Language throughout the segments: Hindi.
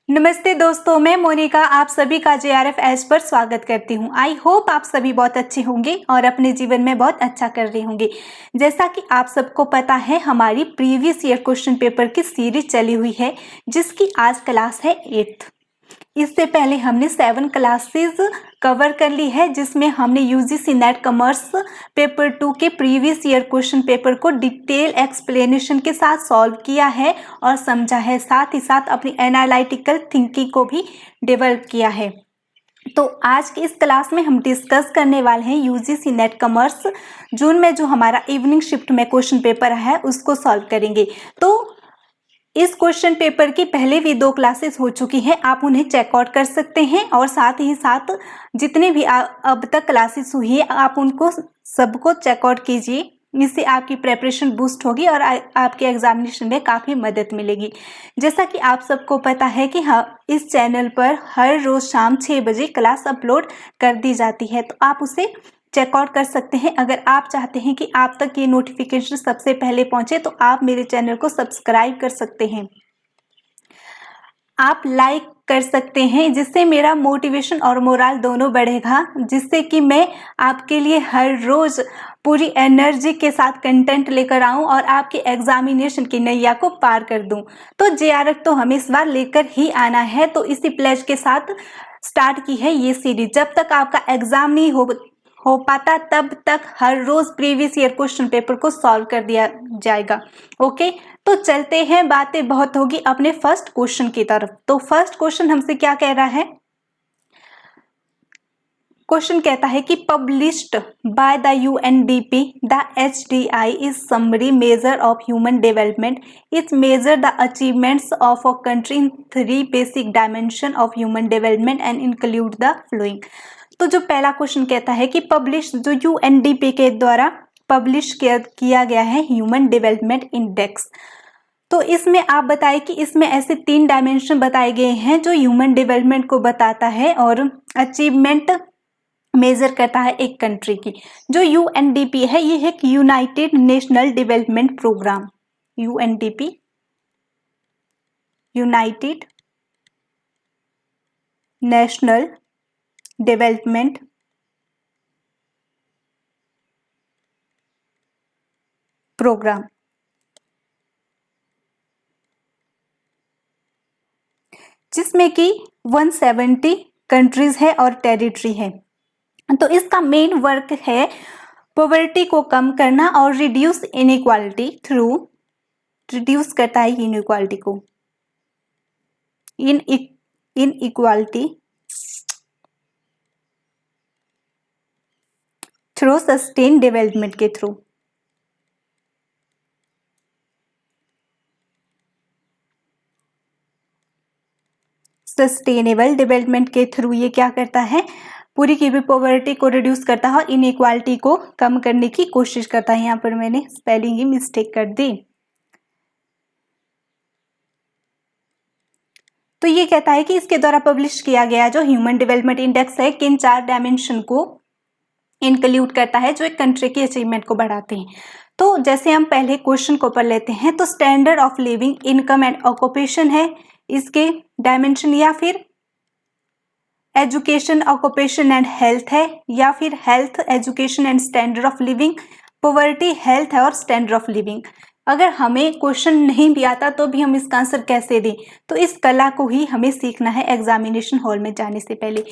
नमस्ते दोस्तों, मैं मोनिका आप सभी का जेआरएफ एज पर स्वागत करती हूँ। आई होप आप सभी बहुत अच्छे होंगे और अपने जीवन में बहुत अच्छा कर रहे होंगे। जैसा कि आप सबको पता है, हमारी प्रीवियस ईयर क्वेश्चन पेपर की सीरीज चली हुई है, जिसकी आज क्लास है 8th। इससे पहले हमने 7 क्लासेस कवर कर ली है, जिसमें हमने यूजीसी नेट कॉमर्स पेपर 2 के प्रीवियस ईयर क्वेश्चन पेपर को डिटेल एक्सप्लेनेशन के साथ सॉल्व किया है और समझा है। साथ ही साथ अपनी एनालिटिकल थिंकिंग को भी डेवलप किया है। तो आज की इस क्लास में हम डिस्कस करने वाले हैं यूजीसी नेट कॉमर्स जून में जो हमारा इवनिंग शिफ्ट में क्वेश्चन पेपर है, उसको सॉल्व करेंगे। तो इस क्वेश्चन पेपर की पहले भी 2 क्लासेस हो चुकी हैं, आप उन्हें चेकआउट कर सकते हैं और साथ ही साथ जितने भी अब तक क्लासेस हुई है, आप उनको सबको चेकआउट कीजिए। इससे आपकी प्रेपरेशन बूस्ट होगी और आपके एग्जामिनेशन में काफ़ी मदद मिलेगी। जैसा कि आप सबको पता है कि हाँ, इस चैनल पर हर रोज़ शाम 6 बजे क्लास अपलोड कर दी जाती है, तो आप उसे चेकआउट कर सकते हैं। अगर आप चाहते हैं कि आप तक ये नोटिफिकेशन सबसे पहले पहुंचे, तो आप मेरे चैनल को सब्सक्राइब कर सकते हैं। आप लाइक कर सकते हैं, जिससे मेरा मोटिवेशन और मोराल दोनों बढ़ेगा, जिससे कि मैं आपके लिए हर रोज़ पूरी एनर्जी के साथ कंटेंट लेकर आऊं और आपके एग्जामिनेशन की नैया को पार कर दूं। तो जेआरएफ तो हमें इस बार लेकर ही आना है, तो इसी प्लेज के साथ स्टार्ट की है ये सीरीज। जब तक आपका एग्जाम नहीं हो पाता, तब तक हर रोज प्रीवियस ईयर क्वेश्चन पेपर को सॉल्व कर दिया जाएगा। ओके, तो चलते हैं, बातें बहुत होगी अपने फर्स्ट क्वेश्चन की तरफ। तो फर्स्ट क्वेश्चन हमसे क्या कह रहा है? क्वेश्चन कहता है कि published by the UNDP the HDI is summary measure of human development. It's measure the achievements of a country in 3 basic dimension of human development and include the flowing. तो जो पहला क्वेश्चन कहता है कि पब्लिश, जो यूएनडीपी के द्वारा पब्लिश किया गया है ह्यूमन डेवलपमेंट इंडेक्स, तो इसमें आप बताएं कि इसमें ऐसे 3 डायमेंशन बताए गए हैं जो ह्यूमन डेवलपमेंट को बताता है और अचीवमेंट मेजर करता है एक कंट्री की। जो यूएनडीपी है, ये है एक united national development programme. UNDP, united national development programme, जिसमें कि 170 कंट्रीज है और टेरिटरी है। तो इसका मेन वर्क है पॉवर्टी को कम करना और रिड्यूस इनइक्वालिटी थ्रू, रिड्यूस करता है इनइक्वालिटी को, इनइक्वालिटी थ्रू सस्टेन डेवलपमेंट के थ्रू। सस्टेनेबल डेवलपमेंट के थ्रू ये क्या करता है? पूरी की भी पॉवर्टी को रिड्यूस करता है और इनइक्वालिटी को कम करने की कोशिश करता है। यहाँ पर मैंने स्पेलिंग ही मिस्टेक कर दी। तो ये कहता है कि इसके द्वारा पब्लिश किया गया जो ह्यूमन डेवलपमेंट इंडेक्स है, किन 4 डायमेंशन को इंक्लूड करता है जो एक कंट्री की अचीवमेंट को बढ़ाते हैं। तो जैसे हम पहले क्वेश्चन को पढ़ लेते हैं, तो standard of living, income and occupation है इसके डायमेंशन, या फिर एजुकेशन, ऑक्यूपेशन एंड हेल्थ है, या फिर health, education and standard of living, poverty, health है और स्टैंडर्ड ऑफ लिविंग। अगर हमें क्वेश्चन नहीं भी आता तो भी हम इसका आंसर कैसे दें? तो इस कला को ही हमें सीखना है एग्जामिनेशन हॉल में जाने से पहले।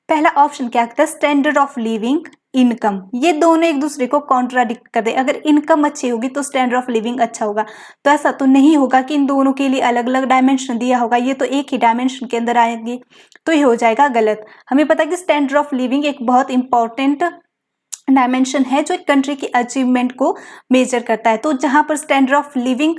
पहला ऑप्शन क्या कहता है? Standard of living, income. ये दोनों एक दूसरे को कॉन्ट्राडिक्ट कर दे। अगर इनकम अच्छी होगी तो स्टैंडर्ड ऑफ लिविंग अच्छा होगा, तो ऐसा तो नहीं होगा कि इन दोनों के लिए अलग अलग डायमेंशन दिया होगा, ये तो एक ही डायमेंशन के अंदर आएंगे, तो ये हो जाएगा गलत। हमें पता है कि स्टैंडर्ड ऑफ लिविंग एक बहुत इंपॉर्टेंट डायमेंशन है जो एक कंट्री की अचीवमेंट को मेजर करता है। तो जहां पर standard of living,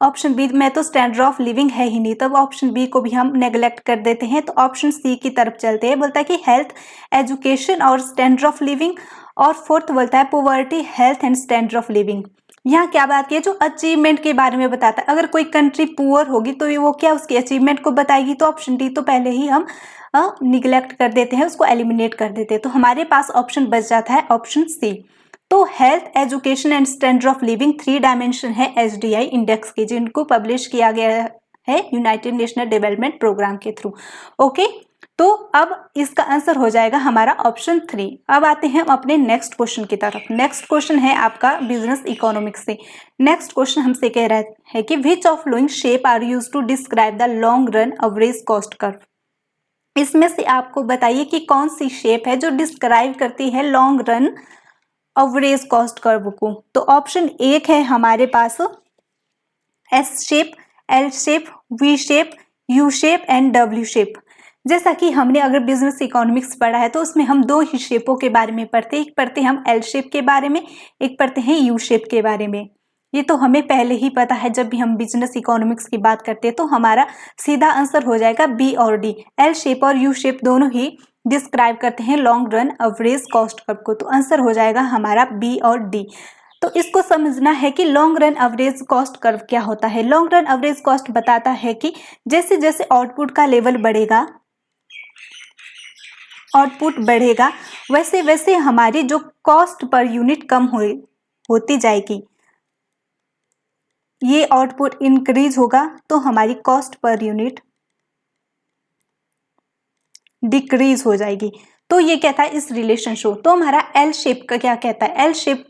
option B में तो स्टैंडर्ड ऑफ लिविंग है ही नहीं, तब ऑप्शन बी को भी हम नेग्लेक्ट कर देते हैं। तो ऑप्शन सी की तरफ चलते हैं। बोलता है कि हेल्थ, एजुकेशन और स्टैंडर्ड ऑफ लिविंग, और फोर्थ बोलता है poverty, health and standard of living. यहाँ क्या बात की है? जो अचीवमेंट के बारे में बताता है। अगर कोई कंट्री पुअर होगी तो वो क्या उसकी अचीवमेंट को बताएगी, तो ऑप्शन डी तो पहले ही हम निग्लेक्ट कर देते हैं, उसको एलिमिनेट कर देते हैं। तो हमारे पास ऑप्शन बच जाता है ऑप्शन सी। तो health, education and standard of living 3 dimension है एचडीआई इंडेक्स के, जिनको पब्लिश किया गया है यूनाइटेड नेशनल डेवलपमेंट प्रोग्राम के थ्रू। ओके, तो अब इसका आंसर हो जाएगा हमारा ऑप्शन 3। अब आते हैं हम अपने नेक्स्ट क्वेश्चन की तरफ। नेक्स्ट क्वेश्चन है आपका बिजनेस इकोनॉमिक्स से। नेक्स्ट क्वेश्चन हमसे कह रहा है कि which of following shape are used to describe the long run average cost curve. इसमें से आपको बताइए कि कौन सी शेप है जो डिस्क्राइब करती है long run average cost curve को। तो ऑप्शन 1 है हमारे पास S shape, L shape, V shape, U shape and W shape. जैसा कि हमने अगर बिजनेस इकोनॉमिक्स पढ़ा है तो उसमें हम दो ही शेपों के बारे में पढ़ते हैं, एक पढ़ते हैं हम एल शेप के बारे में, एक पढ़ते हैं यू शेप के बारे में। ये तो हमें पहले ही पता है, जब भी हम बिजनेस इकोनॉमिक्स की बात करते हैं तो हमारा सीधा आंसर हो जाएगा बी और डी। एल शेप और यू शेप दोनों ही डिस्क्राइब करते हैं long run average cost curve को, तो आंसर हो जाएगा हमारा बी और डी। तो इसको समझना है कि long run average cost curve क्या होता है। लॉन्ग रन एवरेज कॉस्ट बताता है कि जैसे जैसे आउटपुट का लेवल बढ़ेगा, आउटपुट बढ़ेगा, वैसे वैसे हमारी जो कॉस्ट पर यूनिट कम होती जाएगी। ये आउटपुट इंक्रीज होगा तो हमारी कॉस्ट पर यूनिट डिक्रीज हो जाएगी। तो ये कहता है इस रिलेशन शो। तो हमारा एल शेप का क्या कहता है, एल शेप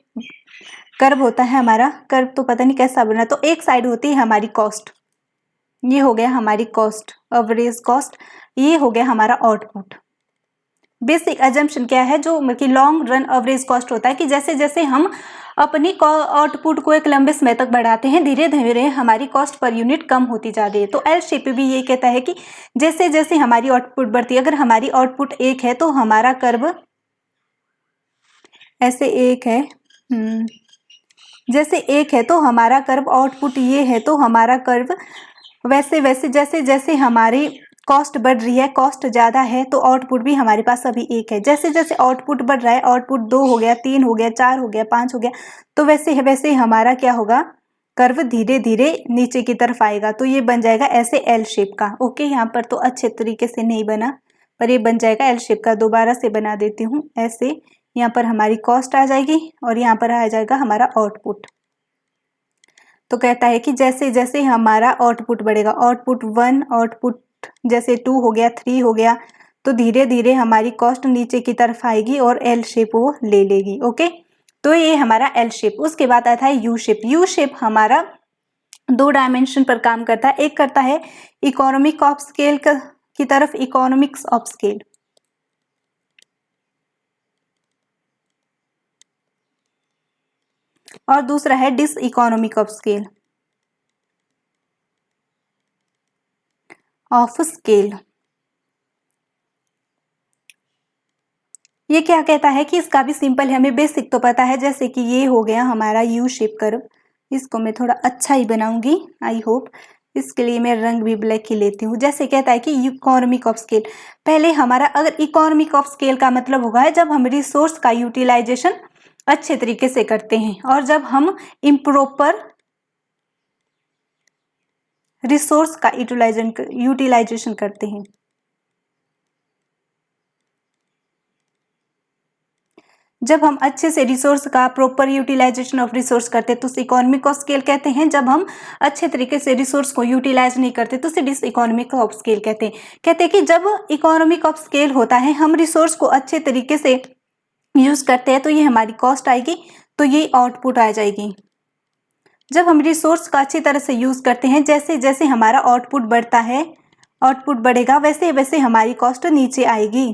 कर्व होता है हमारा, कर्व तो पता नहीं कैसा बना, तो एक साइड होती है हमारी कॉस्ट, ये हो गया हमारी कॉस्ट, एवरेज कॉस्ट, ये हो गया हमारा आउटपुट। बेसिक अजम्पशन क्या है, जो मतलब लॉन्ग रन एवरेज कॉस्ट होता है कि जैसे जैसे हम अपनी आउटपुट को एक लंबे समय तक बढ़ाते हैं, धीरे धीरे हमारी कॉस्ट पर यूनिट कम होती जा रही है। तो एल शेप भी ये कहता है कि जैसे जैसे हमारी आउटपुट बढ़ती है, अगर हमारी आउटपुट 1 है तो हमारा कर्व ऐसे 1 है, जैसे 1 है तो हमारा कर्व, आउटपुट ये है तो हमारा कर्व वैसे वैसे जैसे जैसे हमारी कॉस्ट बढ़ रही है, कॉस्ट ज़्यादा है तो आउटपुट भी हमारे पास अभी 1 है। जैसे जैसे आउटपुट बढ़ रहा है, आउटपुट 2 हो गया, 3 हो गया, 4 हो गया, 5 हो गया, तो वैसे वैसे हमारा क्या होगा, कर्व धीरे धीरे नीचे की तरफ आएगा। तो ये बन जाएगा ऐसे एल शेप का। ओके, यहाँ पर तो अच्छे तरीके से नहीं बना, पर ये बन जाएगा एल शेप का। दोबारा से बना देती हूँ ऐसे, यहाँ पर हमारी कॉस्ट आ जाएगी और यहाँ पर आ जाएगा हमारा आउटपुट। तो कहता है कि जैसे जैसे हमारा आउटपुट बढ़ेगा, आउटपुट 1, आउटपुट जैसे 2 हो गया, 3 हो गया, तो धीरे धीरे हमारी कॉस्ट नीचे की तरफ आएगी और एल शेप वो ले लेगी। ओके, तो ये हमारा एल शेप। उसके बाद आता है यू शेप। यू शेप हमारा 2 डायमेंशन पर काम करता है, एक करता है इकोनॉमिक ऑफ स्केल की तरफ, इकोनॉमिक्स ऑफ स्केल, और दूसरा है diseconomic of scale, of scale. ये क्या कहता है कि इसका भी सिंपल है, हमें बेसिक तो पता है। जैसे कि ये हो गया हमारा यू शेप कर्व, इसको मैं थोड़ा अच्छा ही बनाऊंगी, आई होप। इसके लिए मैं रंग भी ब्लैक ही लेती हूँ। जैसे कहता है कि इकोनॉमिक ऑफ स्केल, पहले हमारा अगर इकोनॉमिक ऑफ स्केल का मतलब होगा है जब हम रिसोर्स का यूटिलाइजेशन अच्छे तरीके से करते हैं, और जब हम इम्प्रॉपर रिसोर्स का यूटिलाइजेशन करते हैं। जब हम अच्छे से रिसोर्स का प्रॉपर यूटिलाइजेशन ऑफ रिसोर्स करते हैं तो उसे इकोनॉमिक ऑफ स्केल कहते हैं। जब हम अच्छे तरीके से रिसोर्स को यूटिलाइज नहीं करते तो उसे डिस इकोनॉमिक ऑफ स्केल कहते हैं। कहते हैं कि जब इकोनॉमिक ऑफ स्केल होता है, हम रिसोर्स को अच्छे तरीके से यूज करते हैं, तो ये हमारी कॉस्ट आएगी, तो ये आउटपुट आ जाएगी। जब हम रिसोर्स का अच्छी तरह से यूज करते हैं, जैसे जैसे हमारा आउटपुट बढ़ता है, आउटपुट बढ़ेगा, वैसे वैसे हमारी कॉस्ट नीचे आएगी।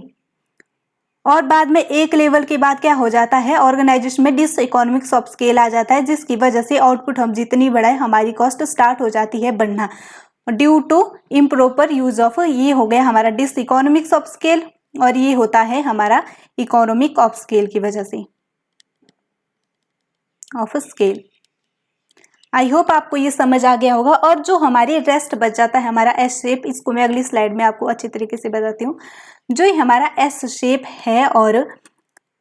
और बाद में एक लेवल के बाद क्या हो जाता है, ऑर्गेनाइजेशन में डिस इकोनॉमिक्स ऑफ स्केल आ जाता है, जिसकी वजह से आउटपुट हम जितनी बढ़ाए हमारी कॉस्ट स्टार्ट हो जाती है बढ़ना, due to improper use of. ये हो गया हमारा डिस इकोनॉमिक्स ऑफ स्केल, और ये होता है हमारा इकोनॉमिक ऑफ स्केल की वजह से, ऑफ स्केल। आई होप आपको ये समझ आ गया होगा। और जो हमारी रेस्ट बच जाता है हमारा एस शेप, इसको मैं अगली स्लाइड में आपको अच्छी तरीके से बताती हूँ। जो हमारा एस शेप है और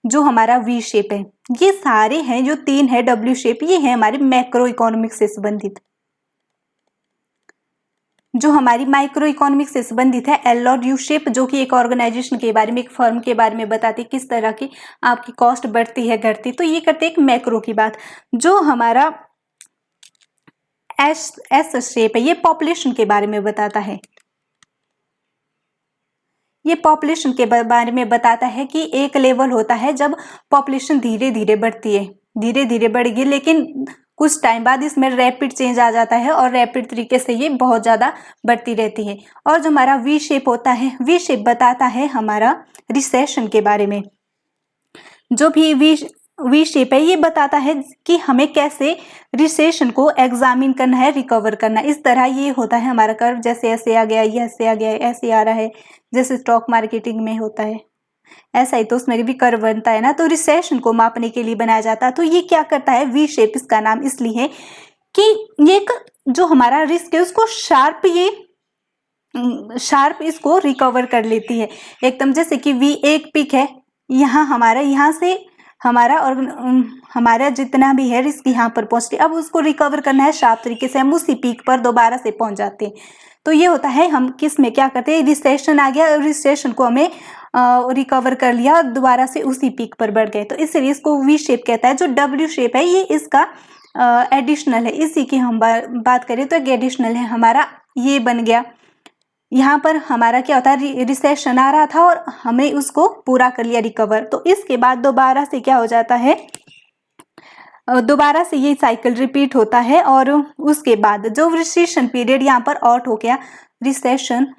जो हमारा वी शेप है, ये सारे हैं, जो 3 है डब्ल्यू शेप, ये है हमारे मैक्रो इकोनॉमिक्स से संबंधित। जो हमारी माइक्रो इकोनॉमिक्स से संबंधित है एल और यू शेप, जो कि एक ऑर्गेनाइजेशन के बारे में, एक फर्म के बारे में बताती किस तरह की आपकी कॉस्ट बढ़ती है घटती, तो ये करते एक मैक्रो की बात। जो हमारा एस एस शेप है, ये पॉपुलेशन के बारे में बताता है। ये पॉपुलेशन के बारे में बताता है कि एक लेवल होता है जब पॉपुलेशन धीरे धीरे बढ़ती है, धीरे धीरे बढ़ेगी, लेकिन कुछ टाइम बाद इसमें रैपिड चेंज आ जाता है और रैपिड तरीके से ये बहुत ज़्यादा बढ़ती रहती है। और जो हमारा वी शेप होता है, वी शेप बताता है हमारा रिसेशन के बारे में। जो भी वी शेप है ये बताता है कि हमें कैसे रिसेशन को एग्जामिन करना है, रिकवर करना। इस तरह ये होता है हमारा कर्व, जैसे ऐसे आ गया, ये ऐसे आ गया, ऐसे आ रहा है, जैसे स्टॉक मार्केटिंग में होता है ऐसा ही तो उसमें भी कर्व बनता है ना, तो रिसेशन को मापने के लिए बनाया जाता है। तो ये क्या करता है, वी शेप इसका नाम इसलिए है कि ये एक जो हमारा रिस्क है उसको शार्प इसको रिकवर कर लेती है एकदम। जैसे कि वी एक पिक है, यहाँ से हमारा और हमारा जितना भी है रिस्क यहाँ पर पहुंचती है, अब उसको रिकवर करना है शार्प तरीके से, हम उसी पीक पर दोबारा से पहुंच जाते हैं। तो ये होता है, हम किस में क्या करते हैं, रिसेशन आ गया, रिसेशन को हमें रिकवर कर लिया और दोबारा से उसी पीक पर बढ़ गए, तो इसलिए इसको वी शेप कहता है। जो डब्ल्यू शेप है ये इसका एडिशनल है, इसी की हम बात करें तो एक एडिशनल है हमारा, ये बन गया। यहाँ पर हमारा क्या होता है, रिसेशन आ रहा था और हमें उसको पूरा कर लिया रिकवर, तो इसके बाद दोबारा से क्या हो जाता है, दोबारा से ये साइकिल रिपीट होता है। और उसके बाद जो रिसेशन पीरियड यहाँ पर आउट हो गया, रिसेशन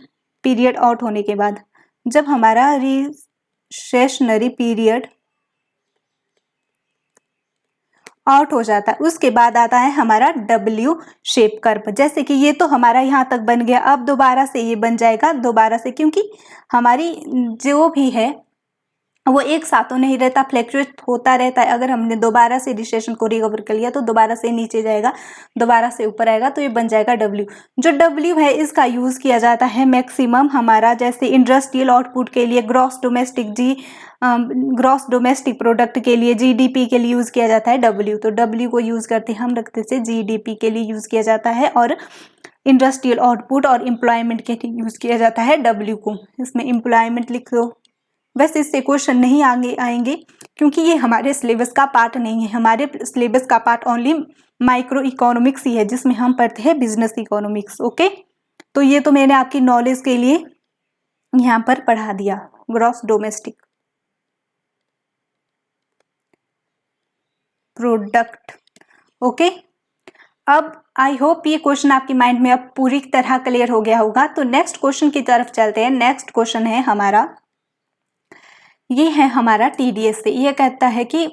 पीरियड आउट होने के बाद जब हमारा रिसेशनरी पीरियड आउट हो जाता है, उसके बाद आता है हमारा डब्ल्यू शेप कर्व। जैसे कि ये तो हमारा यहाँ तक बन गया, अब दोबारा से ये बन जाएगा दोबारा से, क्योंकि हमारी जो भी है वो एक साथ तो नहीं रहता, फ्लैक्चुएट होता रहता है। अगर हमने दोबारा से रिसेशन को रिकवर कर लिया तो दोबारा से नीचे जाएगा, दोबारा से ऊपर आएगा, तो ये बन जाएगा डब्ल्यू। जो डब्ल्यू है इसका यूज किया जाता है मैक्सिमम हमारा, जैसे इंडस्ट्रियल आउटपुट के लिए, ग्रॉस डोमेस्टिक प्रोडक्ट के लिए, जीडीपी के लिए यूज किया जाता है डब्ल्यू। तो डब्ल्यू को यूज करते हम रखते से जीडीपी के लिए यूज किया जाता है, और इंडस्ट्रियल आउटपुट और एम्प्लॉयमेंट के लिए यूज किया जाता है डब्ल्यू को। इसमें एम्प्लॉयमेंट लिख दो। वैसे इससे क्वेश्चन नहीं आगे आएंगे क्योंकि ये हमारे सिलेबस का पार्ट नहीं है, हमारे सिलेबस का पार्ट ओनली माइक्रो इकोनॉमिक्स ही है, जिसमें हम पढ़ते हैं बिजनेस इकोनॉमिक्स। ओके, तो ये तो मैंने आपकी नॉलेज के लिए यहाँ पर पढ़ा दिया, ग्रॉस डोमेस्टिक प्रोडक्ट। ओके, अब आई होप ये क्वेश्चन आपकी माइंड में अब पूरी तरह क्लियर हो गया होगा। तो नेक्स्ट क्वेश्चन की तरफ चलते हैं। नेक्स्ट क्वेश्चन है हमारा, ये है हमारा टीडीएस से। ये कहता है कि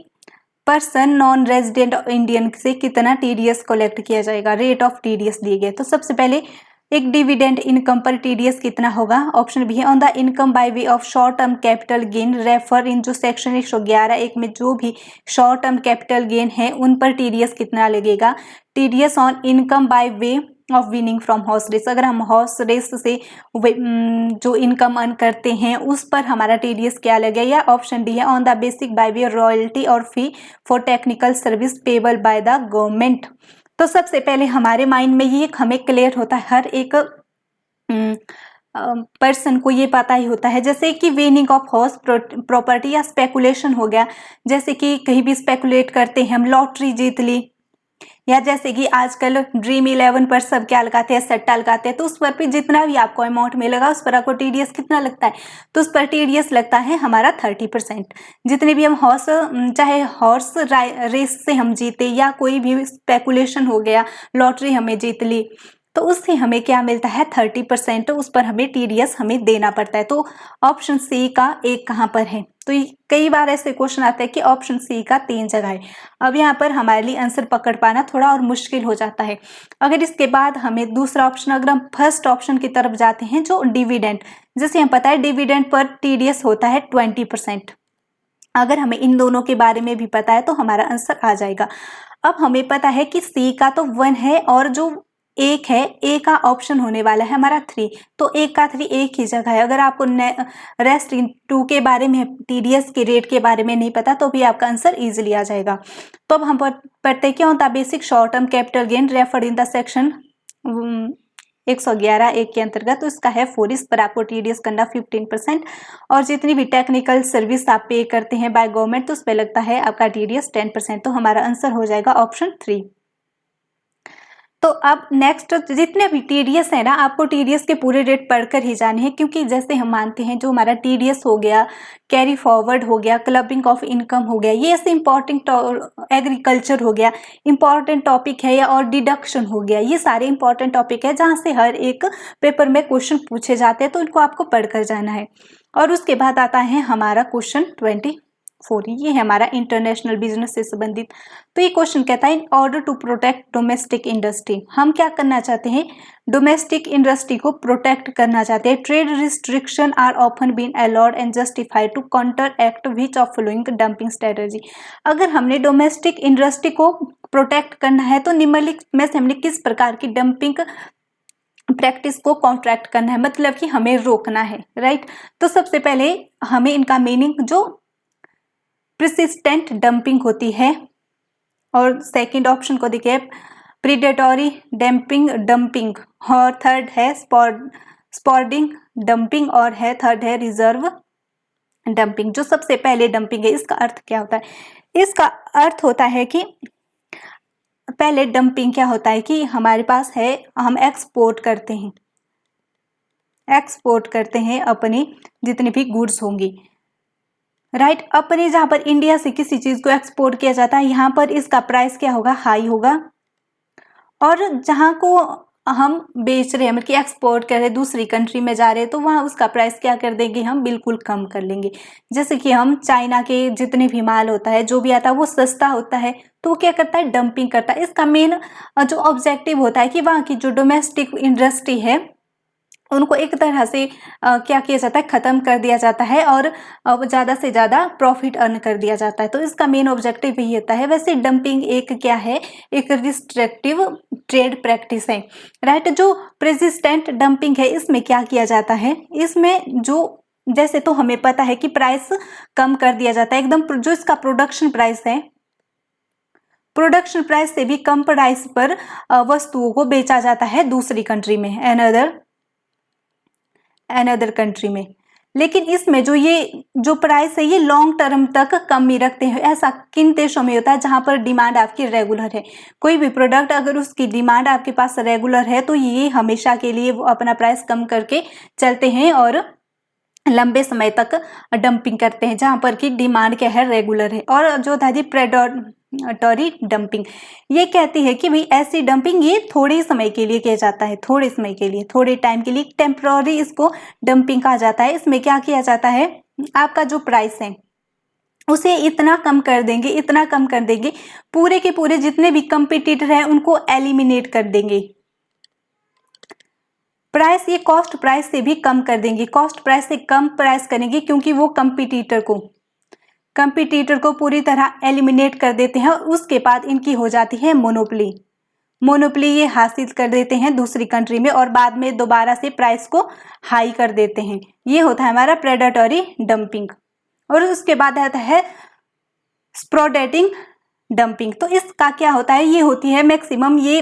पर्सन नॉन रेजिडेंट इंडियन से कितना टीडीएस कलेक्ट किया जाएगा, रेट ऑफ टीडीएस दिए गए। तो सबसे पहले एक डिविडेंड इनकम पर टीडीएस कितना होगा, ऑप्शन बी है on the income by way of short term capital gain refer in, जो सेक्शन 111(1) में जो भी शॉर्ट टर्म कैपिटल गेन है उन पर टीडीएस कितना लगेगा। TDS on income by way of winning from horse race, अगर हम हॉर्स रेस से जो इनकम अर्न करते हैं उस पर हमारा टीडीएस क्या लगेगा। या ऑप्शन डी है on the basic by way royalty और fee for technical service payable by the government. तो सबसे पहले हमारे माइंड में ये हमें क्लियर होता है, हर एक पर्सन को ये पता ही होता है, जैसे कि विनिंग ऑफ हॉर्स प्रॉपर्टी या स्पेकुलेशन हो गया, जैसे कि कहीं भी स्पेकुलेट करते हैं हम, लॉटरी जीत ली, या जैसे कि आजकल ड्रीम 11 पर सब क्या लगाते हैं, सट्टा लगाते हैं, तो उस पर भी जितना भी आपको अमाउंट मिलेगा उस पर आपको टीडीएस कितना लगता है, तो उस पर टीडीएस लगता है हमारा 30%। जितने भी हम हॉर्स, चाहे हॉर्स रेस से हम जीते या कोई भी स्पेकुलेशन हो गया, लॉटरी हमें जीत ली, तो उससे हमें क्या मिलता है 30%, उस पर हमें टीडीएस हमें देना पड़ता है। तो ऑप्शन सी का एक कहाँ पर है, तो कई बार ऐसे क्वेश्चन आते हैं कि ऑप्शन सी का 3 जगह है। अब यहाँ पर हमारे लिए आंसर पकड़ पाना थोड़ा और मुश्किल हो जाता है। अगर इसके बाद हमें दूसरा ऑप्शन, अगर हम फर्स्ट ऑप्शन की तरफ जाते हैं जो डिविडेंड, जैसे हमें पता है डिविडेंड पर टीडीएस होता है 20%, अगर हमें इन दोनों के बारे में भी पता है तो हमारा आंसर आ जाएगा। अब हमें पता है कि सी का तो 1 है और जो एक है, ए का ऑप्शन होने वाला है हमारा 3, तो एक का 3 एक ही जगह है। अगर आपको रेस्ट 2 के बारे में, टीडीएस के रेट के बारे में नहीं पता तो भी आपका आंसर इजीली आ जाएगा। तो अब हम पढ़ते क्या होता है, basic short term capital gain referred in the section 111(1) के अंतर्गत, तो इसका है 4, इस पर आपको टीडीएस करना 15%, और जितनी भी टेक्निकल सर्विस आप पे करते हैं बाय गवर्नमेंट तो उस पर लगता है आपका टीडीएस 10%। तो हमारा आंसर हो जाएगा ऑप्शन 3। तो अब नेक्स्ट जितने भी टीडीएस है ना, आपको टीडीएस के पूरे रेट पढ़कर ही जाने हैं, क्योंकि जैसे हम मानते हैं जो हमारा टीडीएस हो गया, कैरी फॉरवर्ड हो गया, क्लबिंग ऑफ इनकम हो गया, ये ऐसे इंपॉर्टेंट, एग्रीकल्चर हो गया इंपॉर्टेंट टॉपिक है, या और डिडक्शन हो गया, ये सारे इंपॉर्टेंट टॉपिक है जहाँ से हर एक पेपर में क्वेश्चन पूछे जाते हैं, तो इनको आपको पढ़कर जाना है। और उसके बाद आता है हमारा क्वेश्चन 24, ये है हमारा इंटरनेशनल बिजनेस से संबंधित। तो ये क्वेश्चन कहता है in order to protect domestic industry, हम क्या करना चाहते हैं, डोमेस्टिक इंडस्ट्री को प्रोटेक्ट करना चाहते हैं। Trade restriction are often been allowed and justified to counteract which of following dumping strategy. अगर हमने डोमेस्टिक इंडस्ट्री को प्रोटेक्ट करना है तो निम्नलिखित में से हमने किस प्रकार की डंपिंग प्रैक्टिस को कॉन्ट्रैक्ट करना है, मतलब कि हमें रोकना है, राइट। तो सबसे पहले हमें इनका मीनिंग, जो प्रिसिस्टेंट डंपिंग होती है, और सेकंड ऑप्शन को देखिए प्रीडेटोरी डंपिंग, और थर्ड है स्पॉर्डिंग डंपिंग, और है थर्ड है रिजर्व डंपिंग। जो सबसे पहले डंपिंग है, इसका अर्थ क्या होता है, इसका अर्थ होता है कि पहले डंपिंग क्या होता है कि हमारे पास है, हम एक्सपोर्ट करते हैं अपने जितने भी गुड्स होंगी, राइट। अपने जहाँ पर इंडिया से किसी चीज को एक्सपोर्ट किया जाता है, यहाँ पर इसका प्राइस क्या होगा, हाई होगा, और जहाँ को हम बेच रहे हैं, मतलब कि एक्सपोर्ट कर रहे हैं, दूसरी कंट्री में जा रहे हैं, तो वहाँ उसका प्राइस क्या कर देंगे, हम बिल्कुल कम कर लेंगे। जैसे कि हम चाइना के जितने भी माल होता है, जो भी आता है वो सस्ता होता है, तो वो क्या करता है, डंपिंग करता है। इसका मेन जो ऑब्जेक्टिव होता है कि वहाँ की जो डोमेस्टिक इंडस्ट्री है उनको एक तरह से क्या किया जाता है, ख़त्म कर दिया जाता है, और ज़्यादा से ज़्यादा प्रॉफिट अर्न कर दिया जाता है। तो इसका मेन ऑब्जेक्टिव यही होता है। वैसे डंपिंग एक क्या है, एक रिस्ट्रिक्टिव ट्रेड प्रैक्टिस है, राइट। जो प्रेसिस्टेंट डंपिंग है, इसमें क्या किया जाता है, इसमें जो जैसे तो हमें पता है कि प्राइस कम कर दिया जाता है, एकदम जो इसका प्रोडक्शन प्राइस है, प्रोडक्शन प्राइस से भी कम प्राइस पर वस्तुओं को बेचा जाता है दूसरी कंट्री में, अनदर कंट्री में। लेकिन इसमें जो प्राइस है, ये लॉन्ग टर्म तक कम ही रखते हैं। ऐसा किन देशों में होता है, जहां पर डिमांड आपकी रेगुलर है। कोई भी प्रोडक्ट अगर उसकी डिमांड आपके पास रेगुलर है, तो ये हमेशा के लिए वो अपना प्राइस कम करके चलते हैं और लंबे समय तक डंपिंग करते हैं, जहां पर की डिमांड क्या है, रेगुलर है। और जो था जी प्रेडेटोरी डंपिंग, ये कहती है कि भाई ऐसी डंपिंग ये थोड़े समय के लिए किया जाता है, थोड़े समय के लिए, थोड़े टाइम के लिए, टेम्पररी इसको डंपिंग कहा जाता है। इसमें क्या किया जाता है, आपका जो प्राइस है उसे इतना कम कर देंगे, पूरे के पूरे जितने भी कंपटीटर हैं उनको एलिमिनेट कर देंगे। प्राइस ये कॉस्ट प्राइस से भी कम कर देंगे, कॉस्ट प्राइस से कम प्राइस करेंगे, क्योंकि वो कंपटीटर को पूरी तरह एलिमिनेट कर देते हैं, और उसके बाद इनकी हो जाती है मोनोपोली ये हासिल कर देते हैं दूसरी कंट्री में, और बाद में दोबारा से प्राइस को हाई कर देते हैं। ये होता है हमारा प्रेडेटोरी डंपिंग। और उसके बाद आता है स्पोर्डिंग डंपिंग। तो इसका क्या होता है, ये होती है मैक्सिमम ये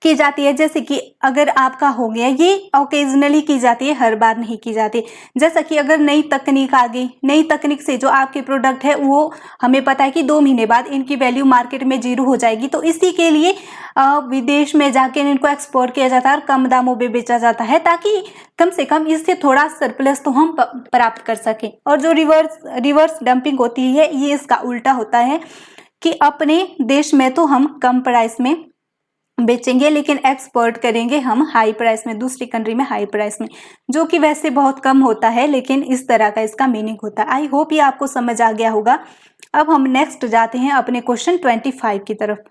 की जाती है, जैसे कि अगर आपका हो गया, ये ओकेजनली की जाती है, हर बार नहीं की जाती। जैसा कि अगर नई तकनीक आ गई, नई तकनीक से जो आपके प्रोडक्ट है वो हमें पता है कि 2 महीने बाद इनकी वैल्यू मार्केट में 0 हो जाएगी, तो इसी के लिए विदेश में जाके इनको एक्सपोर्ट किया जाता है और कम दामों में बेचा जाता है, ताकि कम से कम इससे थोड़ा सरप्लस तो हम प्राप्त कर सकें। और जो रिवर्स डंपिंग होती है, ये इसका उल्टा होता है कि अपने देश में तो हम कम प्राइस में बेचेंगे, लेकिन एक्सपोर्ट करेंगे हम हाई प्राइस में, दूसरी कंट्री में हाई प्राइस में, जो कि वैसे बहुत कम होता है, लेकिन इस तरह का इसका मीनिंग होता है। आई होप ये आपको समझ आ गया होगा। अब हम नेक्स्ट जाते हैं अपने क्वेश्चन 25 की तरफ।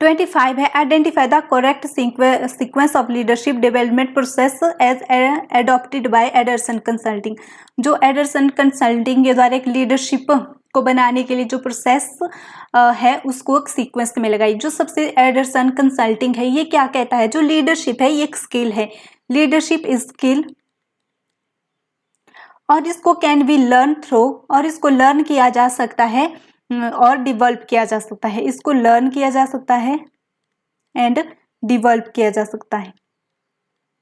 25 है identify the correct sequence of leadership development process as adopted by Anderson consulting. जो एडरसन कंसल्टिंग के द्वारा एक लीडरशिप को बनाने के लिए जो प्रोसेस है उसको एक सीक्वेंस में लगाई। जो सबसे एडरसन कंसल्टिंग है, ये क्या कहता है, जो लीडरशिप है ये एक स्किल है, लीडरशिप इज स्किल, और इसको कैन बी लर्न थ्रू, और इसको लर्न किया जा सकता है और डिवेल्प किया जा सकता है। इसको लर्न किया जा सकता है एंड डिवेल्प किया जा सकता है।